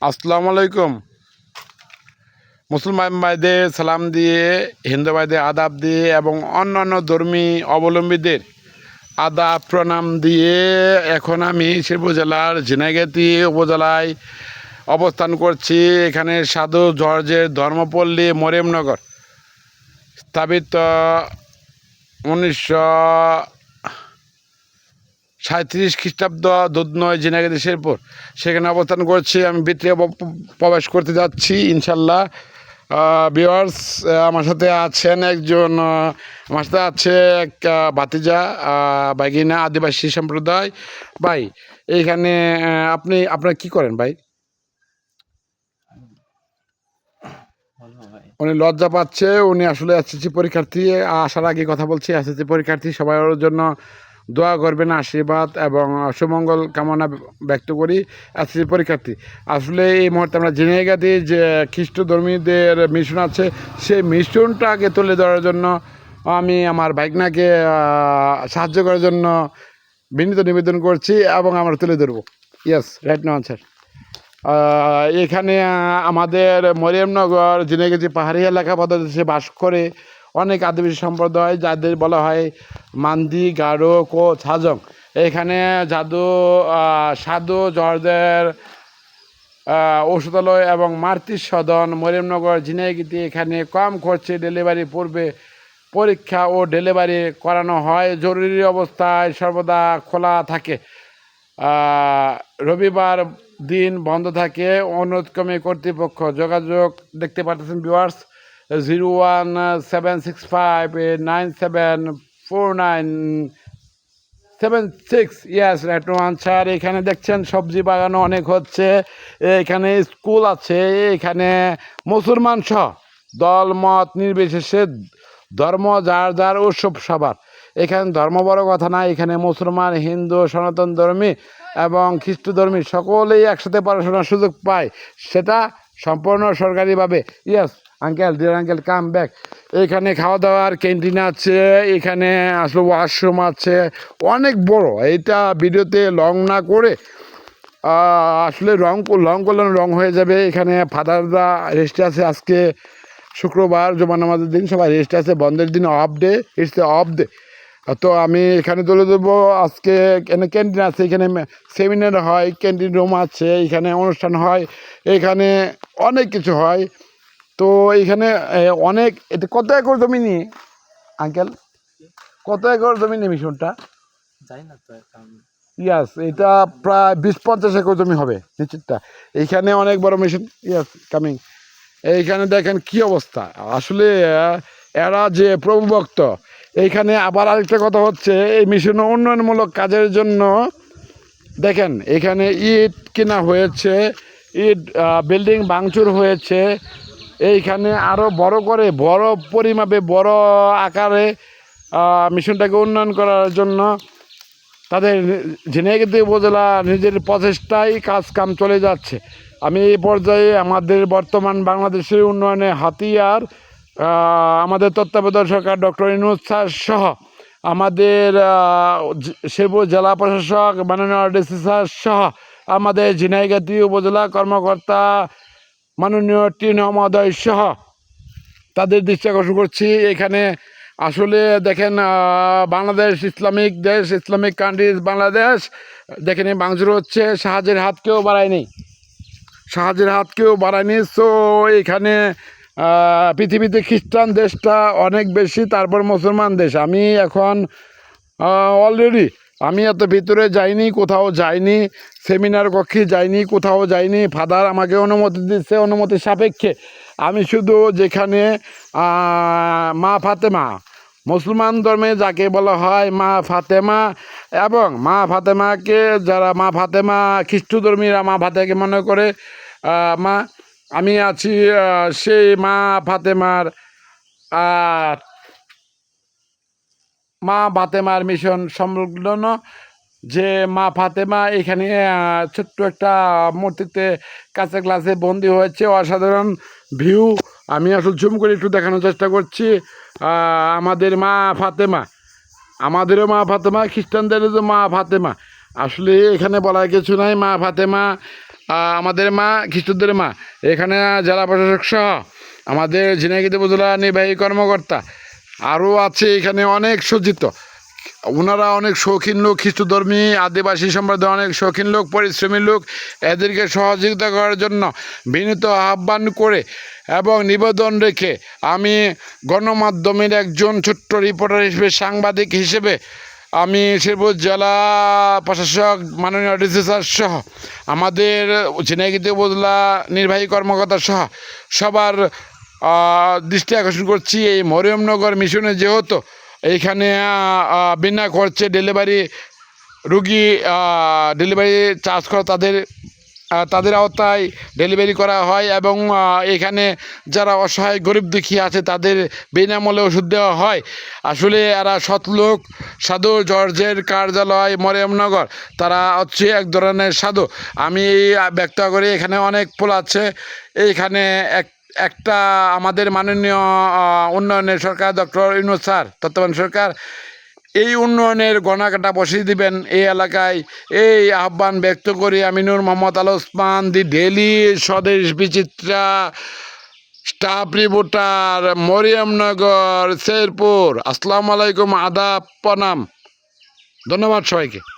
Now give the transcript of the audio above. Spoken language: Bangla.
আসসালামু আলাইকুম। মুসলমান ভাইদের সালাম দিয়ে, হিন্দু ভাইদের আদাব দিয়ে এবং অন্যান্য ধর্মী অবলম্বীদের আদাব প্রণাম দিয়ে এখন আমি শেরপুর জেলার ঝিনাইগাতি উপজেলায় অবস্থান করছি। এখানে সাধু জর্জের ধর্মপল্লী মরিয়মনগর স্থাপিত 1937 খ্রিস্টাব্দ দুধনয় ঝিনাইগাতি শেরপুর, সেখানে অবস্থান করছি। আমি ভিতরে প্রবেশ করতে যাচ্ছি ইনশাল্লাহ। ভিউয়ার্স, আমার সাথে আছেন একজন, আমার সাথে আছে এক ভাতিজা, বাগিনা আদিবাসী সম্প্রদায়। ভাই, এইখানে আপনারা কি করেন ভাই? উনি লজ্জা পাচ্ছে। উনি আসলে এসএসসি পরীক্ষার্থী। আসার আগে কথা বলছি, এসএসসি পরীক্ষার্থী সবাই ওর জন্য দোয়া করবেন, আশীর্বাদ এবং সুমঙ্গল কামনা ব্যক্ত করি। এসএসসি পরীক্ষার্থী আসলে এই মুহূর্তে আমরা ঝিনাইগাতি যে খ্রিস্ট ধর্মীদের মিশন আছে, সেই মিশনটাকে তুলে ধরার জন্য আমি আমার ভাইগনাকে সাহায্য করার জন্য বিনীত নিবেদন করছি এবং আমরা তুলে ধরবো। Yes, right now sir. এখানে আমাদের মরিয়মনগর ঝিনাইগাতি পাহাড়ি এলাকা পদ্ধতিতে বাস করে অনেক আদিবাসী সম্প্রদায়, যাদের বলা হয় মান্দি, গারো, কোচ, হাজং। এখানে সাধু জর্জের ঔষধালয় এবং মাতৃ সদন মরিয়মনগর ঝিনাইগাতি। এখানে কম খরচে ডেলিভারি পূর্বে পরীক্ষা ও ডেলিভারি করানো হয়। জরুরি অবস্থায় সর্বদা খোলা থাকে, রবিবার দিন বন্ধ থাকে। অনুরোধক্রমে কর্তৃপক্ষ যোগাযোগ দেখতে পাচ্ছেন viewers, 01765974976। Yes, right one sir. এখানে দেখছেন সবজি বাগানও অনেক হচ্ছে। এখানে স্কুল আছে। এখানে মুসলমান সহ দল মত নির্বিশেষে ধর্ম যার যার উৎসব সবার। এখানে ধর্ম বড় কথা না, এখানে মুসলমান, হিন্দু, সনাতন ধর্মী এবং খ্রিস্ট ধর্মী সকলেই একসাথে পড়াশোনার সুযোগ পায়, সেটা সম্পূর্ণ সরকারিভাবে। Yes uncle, dear uncle, come back. এখানে খাওয়া দাওয়ার ক্যান্টিন আছে, এখানে আসলে ওয়াশরুম আছে অনেক বড়। এইটা ভিডিওতে লং না করে আসলে লং করলে রং হয়ে যাবে। এখানে ফাদাররা রেস্টে আছে, আজকে শুক্রবার জুমা নামাজের দিন, সবাই রেস্ট আছে, বন্ধের দিন, off day, it's a off day. তো আমি এখানে তুলে দেবো। আজকে এখানে ক্যান্টিন আছে, এখানে সেমিনার হয়, ক্যান্টিন রুম আছে, এখানে অনুষ্ঠান হয়, এখানে অনেক কিছু হয়। তো এখানে অনেক, এটা কত একর জমি নিয়ে আঙ্কেল, কত একর জমি নিয়ে মিশনটা? ইয়াস, এটা প্রায় 20-50 একর জমি হবে নিশ্চিতটা। এইখানে অনেক বড় মিশন। ইয়াস, কামিং। এইখানে দেখেন কি অবস্থা, আসলে এরা যে প্রভুভক্ত। এইখানে আবার আরেকটা কথা হচ্ছে, এই মিশন উন্নয়নমূলক কাজের জন্য দেখেন এখানে ইট কেনা হয়েছে, ইট বিল্ডিং ভাঙচুর হয়েছে। এইখানে আরও বড় করে, বড় পরিমাপে, বড় আকারে মিশনটাকে উন্নয়ন করার জন্য তাদের ঝিনাইগাতি উপজেলা নিজের প্রচেষ্টায় কাম চলে যাচ্ছে। আমি এই পর্যায়ে আমাদের বর্তমান বাংলাদেশের উন্নয়নে হাতিয়ার আমাদের তত্ত্বাবধায়ক সরকার ডক্টর ইউনূস স্যার সহ আমাদের শেরপুর জেলা প্রশাসক মাননীয় ডিসি স্যার সহ আমাদের ঝিনাইগাতি উপজেলা কর্মকর্তা মাননীয় টিন মহোদয় সহ তাদের দৃষ্টি আকর্ষণ করছি। এখানে আসলে দেখেন বাংলাদেশ ইসলামিক দেশ, ইসলামিক কান্ট্রিজ বাংলাদেশ, দেখেন এই ভাঙচুর হচ্ছে, সাহায্যের হাত কেউ বাড়ায়নি। সো এখানে পৃথিবীতে খ্রিস্টান দেশটা অনেক বেশি, তারপর মুসলমান দেশ। আমি এখন অলরেডি আমি এত ভিতরে যাইনি, কোথাও যাইনি, সেমিনার কক্ষে যাইনি, কোথাও যাইনি। ফাদার আমাকে অনুমতি দিচ্ছে, অনুমতি সাপেক্ষে আমি শুধু যেখানে মা ফাতেমা, মুসলমান ধর্মে যাকে বলা হয় মা ফাতেমা, এবং মা ফাতেমাকে যারা মা ফাতেমা খ্রিস্ট ধর্মীরা মা ফাতেমাকে মনে করে মা, আমি আছি সেই মা ফাতেমার মিশন সংলগ্ন যে মা ফাতেমা এখানে ছোট্ট একটা মূর্তিতে কাছে গ্লাসে বন্দি হয়েছে। অসাধারণ ভিউ। আমি আসলে জুম করে একটু দেখানোর চেষ্টা করছি। আমাদেরও মা ফাতেমা, খ্রিস্টানদেরও মা ফাতেমা। আসলে এখানে বলার কিছু নাই। মা ফাতেমা আমাদের মা খ্রিস্টদের মা এখানে জেলা প্রশাসক সহ আমাদের ঝিনাইদহ উপজেলা নির্বাহী কর্মকর্তা আরও আছে এখানে অনেক সজ্জিত। ওনারা অনেক শৌখিন লোক, খ্রিস্টধর্মী আদিবাসী সম্প্রদায় অনেক শৌখিন লোক, পরিশ্রমী লোক। এদেরকে সহযোগিতা করার জন্য বিনীত আহ্বান করে এবং নিবেদন রেখে আমি গণমাধ্যমের একজন ছোট্ট রিপোর্টার হিসেবে, সাংবাদিক হিসেবে আমি শেরপুর জেলা প্রশাসক মাননীয় ডিসি স্যার সহ আমাদের ঝিনাইদহ উপজেলা নির্বাহী কর্মকর্তা সহ সবার দৃষ্টি আকর্ষণ করছি, এই মরিয়মনগর মিশনে যেহেতু এইখানে বিনা খরচে ডেলিভারি রুগী ডেলিভারি চার্জ করা তাদের আওতায় ডেলিভারি করা হয় এবং এখানে যারা অসহায় গরিব দুঃখী আছে তাদের বিনামূল্যে ওষুধ দেওয়া হয়। আসলে এরা সৎলোক, সাধু জর্জের কার্যালয় মরিয়মনগর, তারা হচ্ছে এক ধরনের সাধু। আমি ব্যক্ত করি এখানে অনেক পোল আছে। এইখানে একটা আমাদের মাননীয় উন্নয়নের সরকার ডক্টর ইউনূস স্যার, তত্ত্বাবধান সরকার এই উন্নয়নের গণাকাটা বসিয়ে দিবেন এই এলাকায়, এই আহ্বান ব্যক্ত করি আমি নূর মোহাম্মদ আল ওসমান, দি ডেইলি, স্বদেশ বিচিত্রা, স্টাফ রিপোর্টার, মরিয়মনগর, শেরপুর। আসসালামু আলাইকুম, আদাব, প্রণাম, ধন্যবাদ সবাইকে।